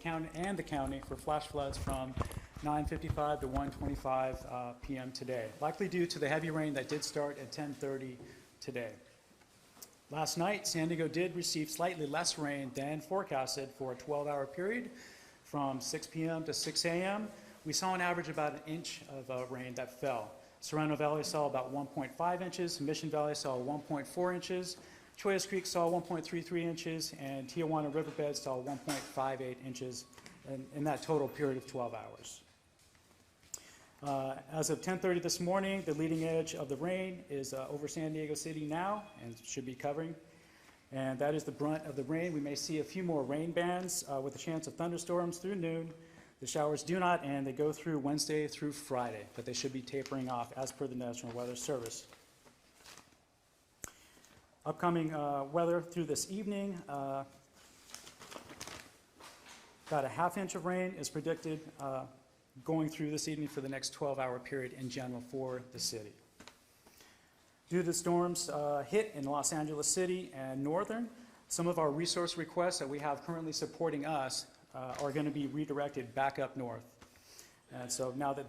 county and the county for flash floods from 9:55 to 1:25 p.m. today, likely due to the heavy rain that did start at 10:30 today. Last night, San Diego did receive slightly less rain than forecasted for a 12-hour period from 6 p.m. to 6 a.m. We saw an average about an inch of rain that fell. Serrano Valley saw about 1.5 inches, Mission Valley saw 1.4 inches, Chollas Creek saw 1.33 inches, and Tijuana Riverbed saw 1.58 inches in that total period of 12 hours. As of 10:30 this morning, the leading edge of the rain is over San Diego City now and should be covering. And that is the brunt of the rain. We may see a few more rain bands with a chance of thunderstorms through noon. The showers do not end. They go through Wednesday through Friday, but they should be tapering off as per the National Weather Service. Upcoming weather through this evening, about a half inch of rain is predicted going through this evening for the next 12-hour period in general for the city. Due to the storms hit in Los Angeles City and Northern, some of our resource requests that we have currently supporting us are going to be redirected back up north. And so now that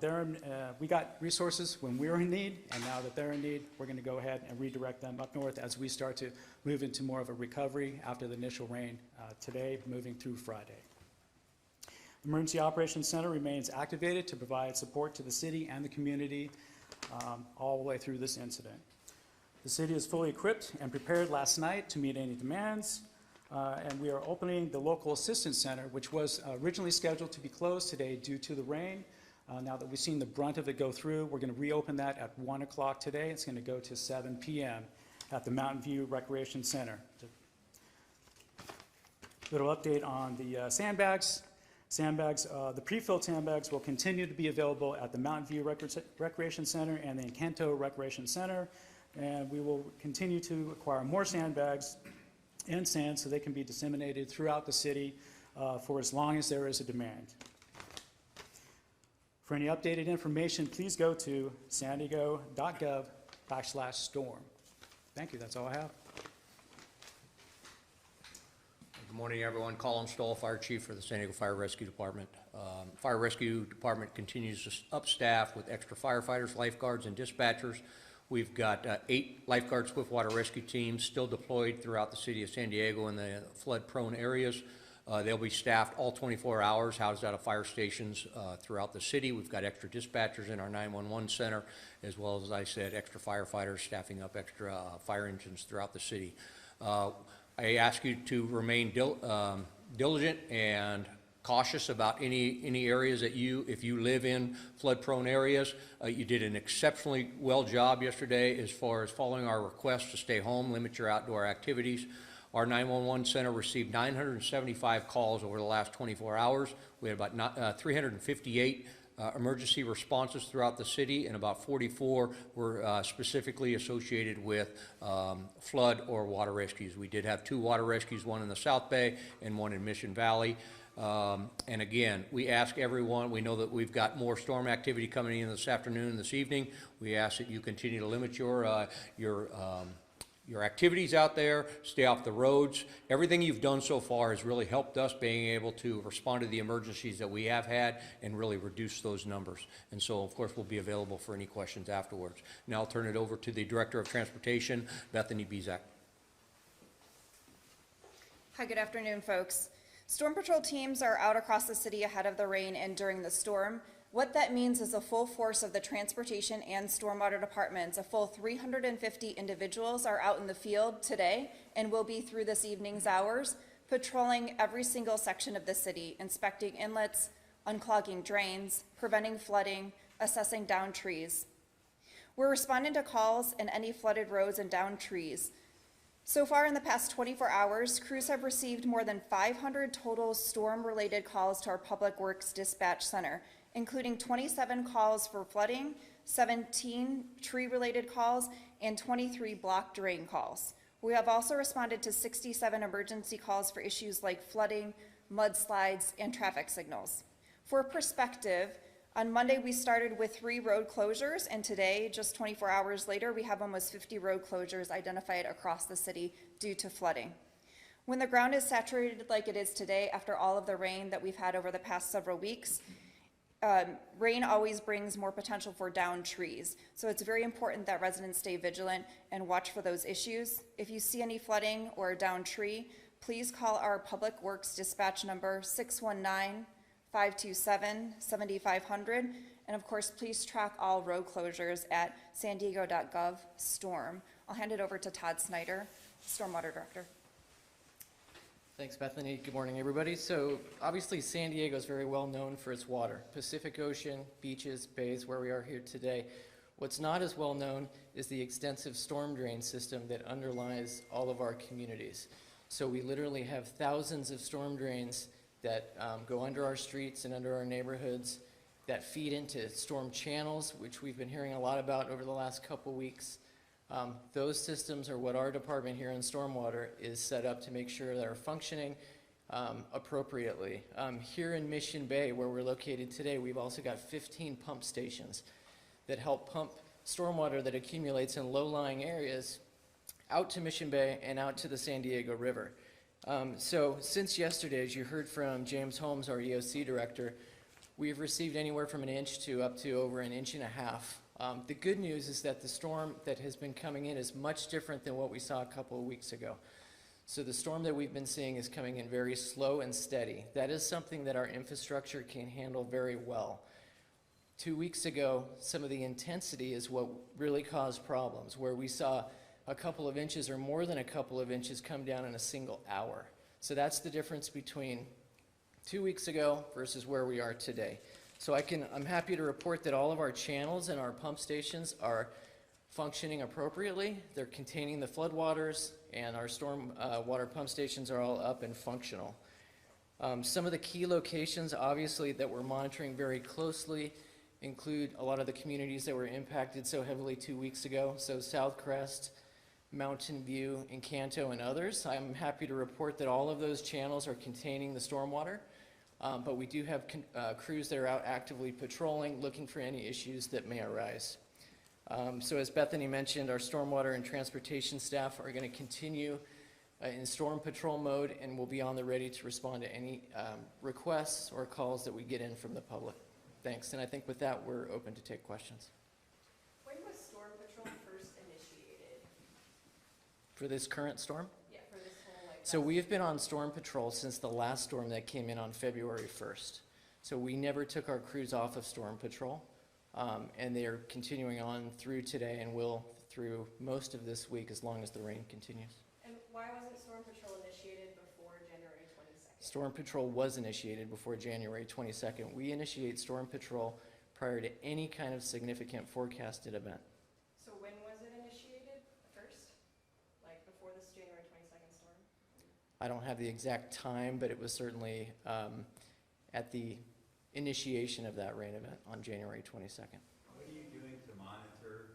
we got resources when we were in need, and now that they're in need, we're going to go ahead and redirect them up north as we start to move into more of a recovery after the initial rain today, moving through Friday. The Emergency Operations Center remains activated to provide support to the city and the community all the way through this incident. The city is fully equipped and prepared last night to meet any demands. And we are opening the Local Assistance Center, which was originally scheduled to be closed today due to the rain. Now that we've seen the brunt of it go through, we're going to reopen that at 1 o'clock today. It's going to go to 7 p.m. at the Mountain View Recreation Center. Little update on the sandbags. The pre-filled sandbags will continue to be available at the Mountain View Recreation Center and the Encanto Recreation Center. And we will continue to acquire more sandbags and sand so they can be disseminated throughout the city for as long as there is a demand. For any updated information, please go to sandiego.gov/storm. Thank you, that's all I have. Good morning, everyone. Colin Stoll, Fire Chief for the San Diego Fire Rescue Department. Fire Rescue Department continues to upstaff with extra firefighters, lifeguards, and dispatchers. We've got 8 lifeguard swiftwater rescue teams still deployed throughout the city of San Diego in the flood-prone areas. They'll be staffed all 24 hours, housed out of fire stations throughout the city. We've got extra dispatchers in our 911 center, as well as I said, extra firefighters staffing up extra fire engines throughout the city. I ask you to remain diligent and cautious about any areas that if you live in flood-prone areas. You did an exceptionally well job yesterday as far as following our request to stay home, limit your outdoor activities. Our 911 center received 975 calls over the last 24 hours. We had about 358 emergency responses throughout the city, and about 44 were specifically associated with flood or water rescues. We did have 2 water rescues, one in the South Bay and one in Mission Valley. And again, we ask everyone, we know that we've got more storm activity coming in this afternoon and this evening. We ask that you continue to limit your activities out there, stay off the roads. Everything you've done so far has really helped us being able to respond to the emergencies that we have had and really reduce those numbers. And so, of course, we'll be available for any questions afterwards. Now I'll turn it over to the Director of Transportation, Bethany Bezak. Hi, good afternoon, folks. Storm Patrol teams are out across the city ahead of the rain and during the storm. What that means is the full force of the transportation and stormwater departments, a full 350 individuals are out in the field today and will be through this evening's hours, patrolling every single section of the city, inspecting inlets, unclogging drains, preventing flooding, assessing downed trees. We're responding to calls in any flooded roads and downed trees. So far in the past 24 hours, crews have received more than 500 total storm-related calls to our Public Works Dispatch Center, including 27 calls for flooding, 17 tree-related calls, and 23 block drain calls. We have also responded to 67 emergency calls for issues like flooding, mudslides, and traffic signals. For perspective, on Monday we started with 3 road closures, and today, just 24 hours later, we have almost 50 road closures identified across the city due to flooding. When the ground is saturated like it is today after all of the rain that we've had over the past several weeks, rain always brings more potential for downed trees. So it's very important that residents stay vigilant and watch for those issues. If you see any flooding or a downed tree, please call our Public Works dispatch number 619-527-7500. And of course, please track all road closures at sandiego.gov/storm. I'll hand it over to Todd Snyder, Stormwater Director. Thanks, Bethany. Good morning, everybody. So obviously San Diego is very well known for its water. Pacific Ocean, beaches, bays, where we are here today. What's not as well known is the extensive storm drain system that underlies all of our communities. So we literally have thousands of storm drains that go under our streets and under our neighborhoods that feed into storm channels, which we've been hearing a lot about over the last couple weeks. Those systems are what our department here in Stormwater is set up to make sure that are functioning appropriately. Here in Mission Bay, where we're located today, we've also got 15 pump stations that help pump stormwater that accumulates in low-lying areas out to Mission Bay and out to the San Diego River. So since yesterday, as you heard from James Holmes, our EOC director, we've received anywhere from an inch to up to over an inch and a half. The good news is that the storm that has been coming in is much different than what we saw a couple of weeks ago. So the storm that we've been seeing is coming in very slow and steady. That is something that our infrastructure can handle very well. 2 weeks ago, some of the intensity is what really caused problems, where we saw a couple of inches or more than a couple of inches come down in a single hour. So that's the difference between 2 weeks ago versus where we are today. So I'm happy to report that all of our channels and our pump stations are functioning appropriately. They're containing the floodwaters, and our storm water pump stations are all up and functional. Some of the key locations, obviously, that we're monitoring very closely include a lot of the communities that were impacted so heavily 2 weeks ago. So South Crest, Mountain View, Encanto, and others. I'm happy to report that all of those channels are containing the stormwater. But we do have crews that are out actively patrolling, looking for any issues that may arise. So as Bethany mentioned, our stormwater and transportation staff are going to continue in storm patrol mode, and will be on the ready to respond to any requests or calls that we get in from the public. Thanks, and I think with that, we're open to take questions. When was storm patrol first initiated? For this current storm? Yeah, for this whole So we have been on storm patrol since the last storm that came in on February 1st. So we never took our crews off of storm patrol, and they are continuing on through today and will through most of this week as long as the rain continues. And why wasn't storm patrol initiated before January 22nd? Storm patrol was initiated before January 22nd. We initiate storm patrol prior to any kind of significant forecasted event. So when was it initiated first? Like before this January 22nd storm? I don't have the exact time, but it was certainly at the initiation of that rain event on January 22nd. What are you doing to monitor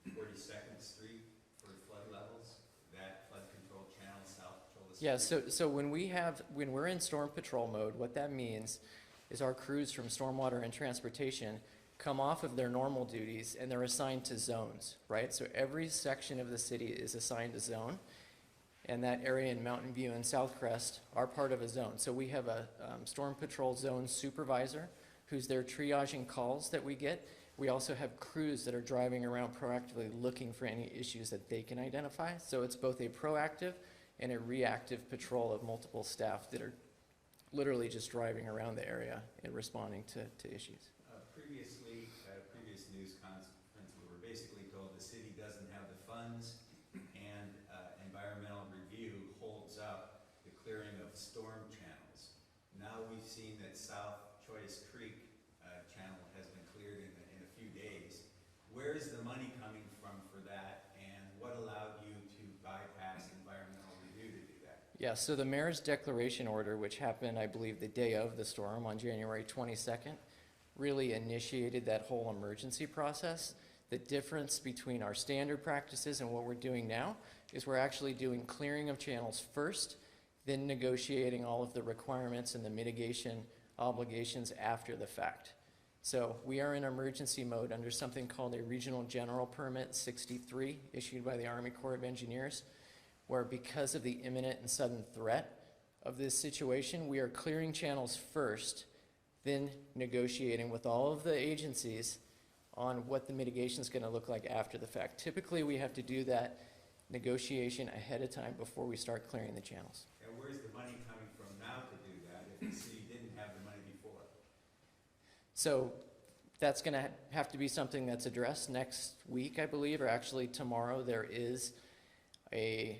42nd Street for flood levels, that flood control channel south patrol? Yeah, so when we're in storm patrol mode, what that means is our crews from stormwater and transportation come off of their normal duties and they're assigned to zones, right? So every section of the city is assigned a zone, and that area in Mountain View and South Crest are part of a zone. So we have a storm patrol zone supervisor who's there triaging calls that we get. We also have crews that are driving around proactively looking for any issues that they can identify. So it's both a proactive and a reactive patrol of multiple staff that are literally just driving around the area and responding to issues. Previously, at a previous news conference, we were basically told the city doesn't have the funds, and environmental review holds up the clearing of storm channels. Now we've seen that South Choice Creek channel has been cleared in a few days. Where is the money coming from for that, and what allowed you to bypass environmental review to do that? Yeah, so the mayor's declaration order, which happened, I believe, the day of the storm on January 22nd, really initiated that whole emergency process. The difference between our standard practices and what we're doing now is we're actually doing clearing of channels first, then negotiating all of the requirements and the mitigation obligations after the fact. So we are in emergency mode under something called a Regional General Permit 63, issued by the Army Corps of Engineers, where because of the imminent and sudden threat of this situation, we are clearing channels first, then negotiating with all of the agencies on what the mitigation is going to look like after the fact. Typically, we have to do that negotiation ahead of time before we start clearing the channels. And where's the money coming from now to do that if the city didn't have the money before? So that's going to have to be something that's addressed next week, I believe, or actually tomorrow. There is a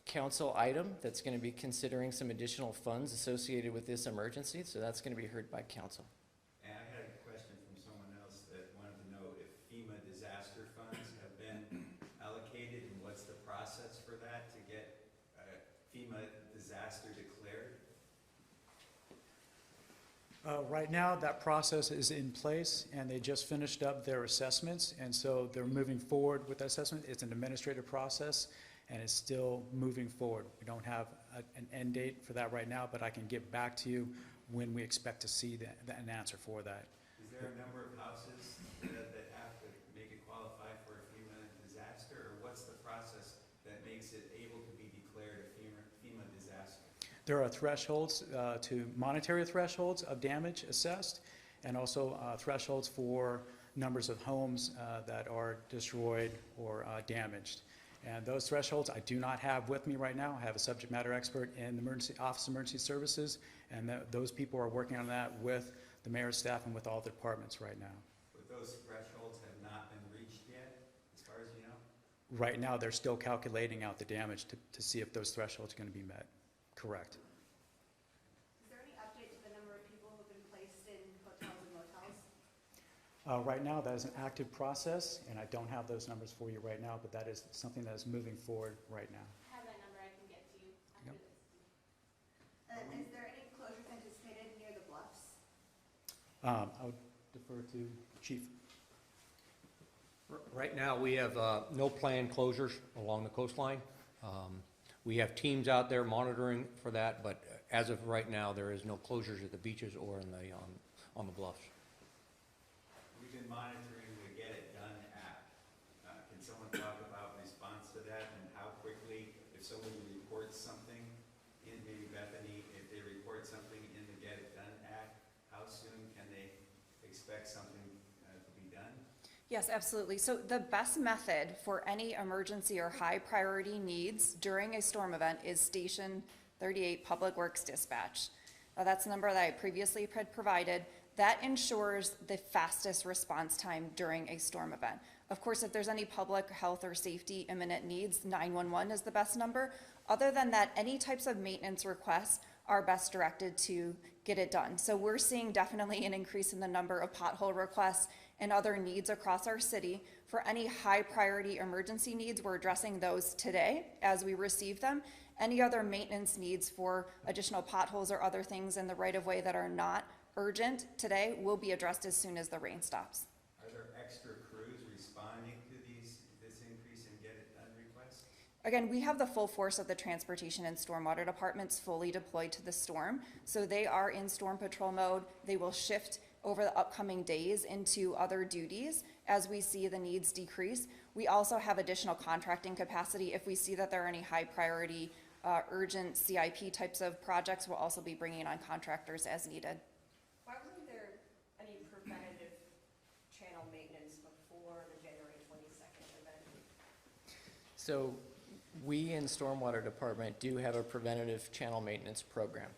council item that's going to be considering some additional funds associated with this emergency, so that's going to be heard by council. And I had a question from someone else that wanted to know if FEMA disaster funds have been allocated and what's the process for that to get FEMA disaster declared? Right now, that process is in place, and they just finished up their assessments, and so they're moving forward with that assessment. It's an administrative process, and it's still moving forward. We don't have an end date for that right now, but I can get back to you when we expect to see an answer for that. Is there a number of houses that have to make it qualify for a FEMA disaster, or what's the process that makes it able to be declared a FEMA disaster? There are thresholds, monetary thresholds of damage assessed, and also thresholds for numbers of homes that are destroyed or damaged. And those thresholds I do not have with me right now. I have a subject matter expert in the Office of Emergency Services, and those people are working on that with the mayor's staff and with all the departments right now. But those thresholds have not been reached yet, as far as you know? Right now, they're still calculating out the damage to see if those thresholds are going to be met. Correct. Is there any update to the number of people who've been placed in hotels and motels? Right now, that is an active process, and I don't have those numbers for you right now, but that is something that is moving forward right now. I have that number I can get to you after Yep. this. Is there any closures anticipated near the bluffs? I would defer to Chief. Right now, we have no planned closures along the coastline. We have teams out there monitoring for that, but as of right now, there is no closures at the beaches or in the, on the bluffs. We've been monitoring the Get It Done app. Can someone talk about response to that and how quickly, if somebody reports something in, maybe Bethany, if they report something in the Get It Done app, how soon can they expect something to be done? Yes, absolutely. So the best method for any emergency or high priority needs during a storm event is Station 38 Public Works Dispatch. That's the number that I previously had provided. That ensures the fastest response time during a storm event. Of course, if there's any public health or safety imminent needs, 911 is the best number. Other than that, any types of maintenance requests are best directed to Get It Done. So we're seeing definitely an increase in the number of pothole requests and other needs across our city. For any high priority emergency needs, we're addressing those today as we receive them. Any other maintenance needs for additional potholes or other things in the right of way that are not urgent today will be addressed as soon as the rain stops. Are there extra crews responding to this increase in Get It Done requests? Again, we have the full force of the transportation and stormwater departments fully deployed to the storm. So they are in storm patrol mode. They will shift over the upcoming days into other duties as we see the needs decrease. We also have additional contracting capacity. If we see that there are any high priority urgent CIP types of projects, we'll also be bringing on contractors as needed. Why wasn't there any preventative channel maintenance before the January 22nd event? So we in Stormwater Department do have a preventative channel maintenance program.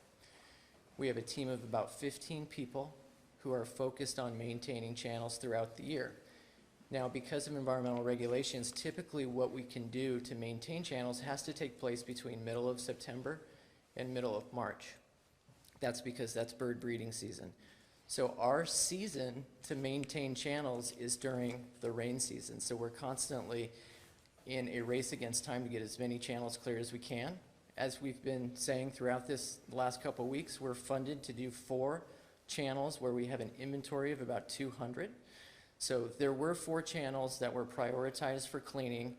We have a team of about 15 people who are focused on maintaining channels throughout the year. Now, because of environmental regulations, typically what we can do to maintain channels has to take place between middle of September and middle of March. That's because that's bird breeding season. So our season to maintain channels is during the rain season. So we're constantly in a race against time to get as many channels clear as we can. As we've been saying throughout this last couple of weeks, we're funded to do 4 channels where we have an inventory of about 200. So there were 4 channels that were prioritized for cleaning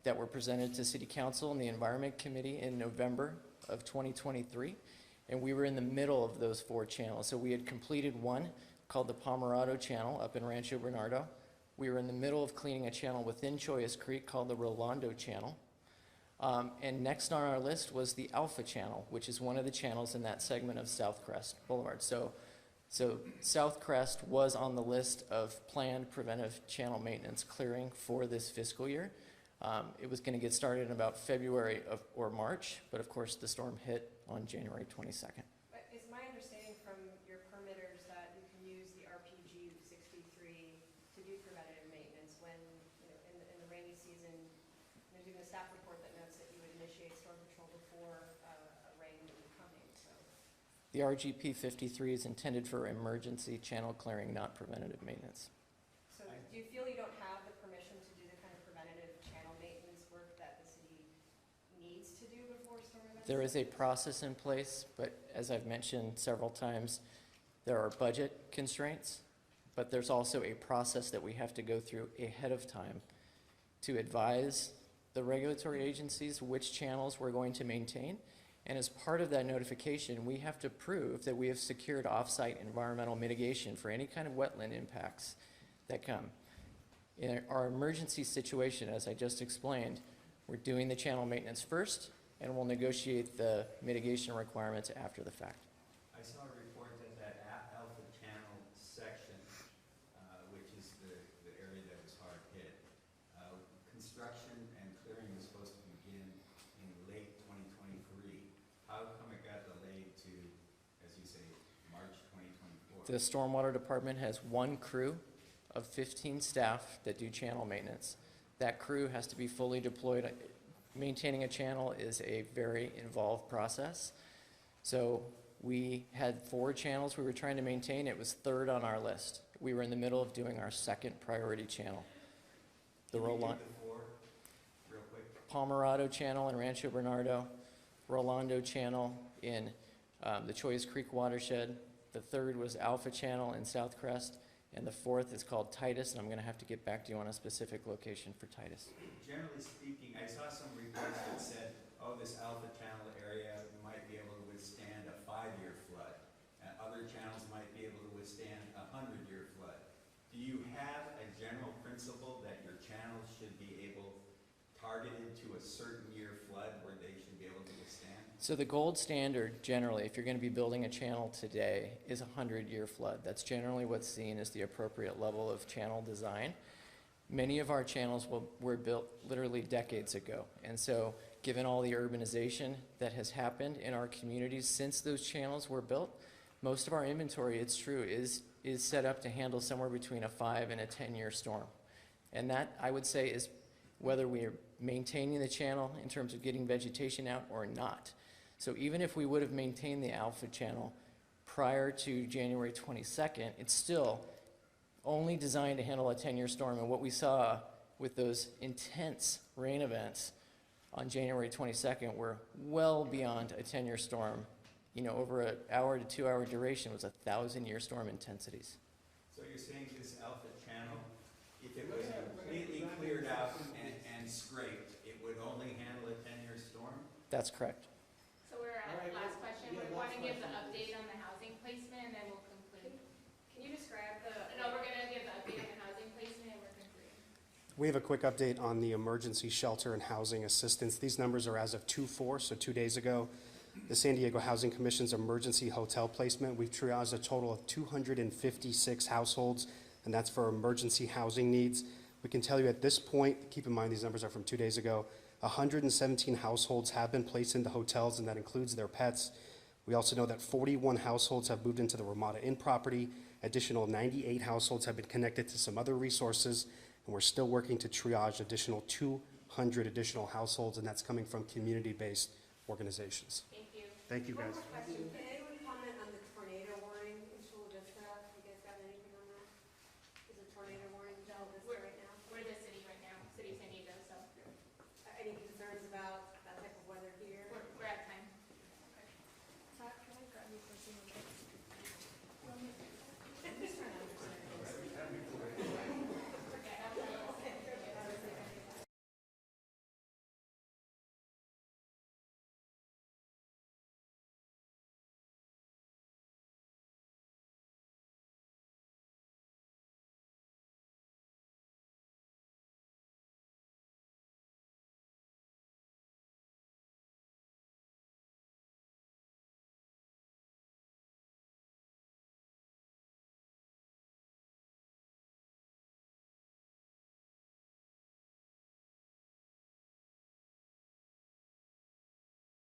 that were presented to City Council and the Environment Committee in November of 2023. And we were in the middle of those 4 channels. So we had completed one called the Pomerado Channel up in Rancho Bernardo. We were in the middle of cleaning a channel within Choyas Creek called the Rolando Channel. And next on our list was the Alpha Channel, which is one of the channels in that segment of South Crest Boulevard. So South Crest was on the list of planned preventive channel maintenance clearing for this fiscal year. It was going to get started in about February or March, but of course the storm hit on January 22nd. But it's my understanding from your permitters that you can use the RPG 63 to do preventative maintenance when, you know, in the rainy season. There's even a staff report that notes that you would initiate storm patrol before a rain would be coming, so. The RGP 53 is intended for emergency channel clearing, not preventative maintenance. So do you feel you don't have the permission to do the kind of preventative channel maintenance work that the city needs to do before storm events? There is a process in place, but as I've mentioned several times, there are budget constraints, but there's also a process that we have to go through ahead of time to advise the regulatory agencies which channels we're going to maintain. And as part of that notification, we have to prove that we have secured off-site environmental mitigation for any kind of wetland impacts that come. In our emergency situation, as I just explained, we're doing the channel maintenance first, and we'll negotiate the mitigation requirements after the fact. I saw a report that Alpha Channel section, which is the area that was hard hit, construction and clearing was supposed to begin in late 2023. How come it got delayed to, as you say, March 2024? The Stormwater Department has one crew of 15 staff that do channel maintenance. That crew has to be fully deployed. Maintaining a channel is a very involved process. So we had 4 channels we were trying to maintain. It was third on our list. We were in the middle of doing our second priority channel. The Can you Rolando, give the 4 real quick? Pomerado Channel in Rancho Bernardo, Rolando Channel in the Choice Creek watershed. The third was Alpha Channel in South Crest. And the fourth is called Titus, and I'm going to have to get back to you on a specific location for Titus. Generally speaking, I saw some reports that said, oh, this Alpha Channel area might be able to withstand a 5-year flood, and other channels might be able to withstand a 100-year flood. Do you have a general principle that your channels should be able, targeted to a certain year flood where they should be able to withstand? So the gold standard, generally, if you're going to be building a channel today, is a 100-year flood. That's generally what's seen as the appropriate level of channel design. Many of our channels were built literally decades ago. And so given all the urbanization that has happened in our communities since those channels were built, most of our inventory, it's true, is set up to handle somewhere between a 5 and a 10-year storm. And that, I would say, is whether we are maintaining the channel in terms of getting vegetation out or not. So even if we would have maintained the Alpha Channel prior to January 22nd, it's still only designed to handle a 10-year storm. And what we saw with those intense rain events on January 22nd were well beyond a 10-year storm. You know, over an hour to 2-hour duration was 1,000-year storm intensities. So you're saying this Alpha Channel, if it was completely cleared out and scraped, it would only handle a 10-year storm? That's correct. So we're at the last question. We want to give the update on the housing placement and then we'll conclude. Can you describe the? No, we're going to give the update on the housing placement and we're concluding. We have a quick update on the emergency shelter and housing assistance. These numbers are as of 2/4, so 2 days ago. The San Diego Housing Commission's emergency hotel placement, we've triaged a total of 256 households, and that's for emergency housing needs. We can tell you at this point, keep in mind these numbers are from 2 days ago, 117 households have been placed into hotels, and that includes their pets. We also know that 41 households have moved into the Ramada Inn property. Additional 98 households have been connected to some other resources, and we're still working to triage additional 200 additional households, and that's coming from community-based organizations. Thank you. Thank you, guys. One more question.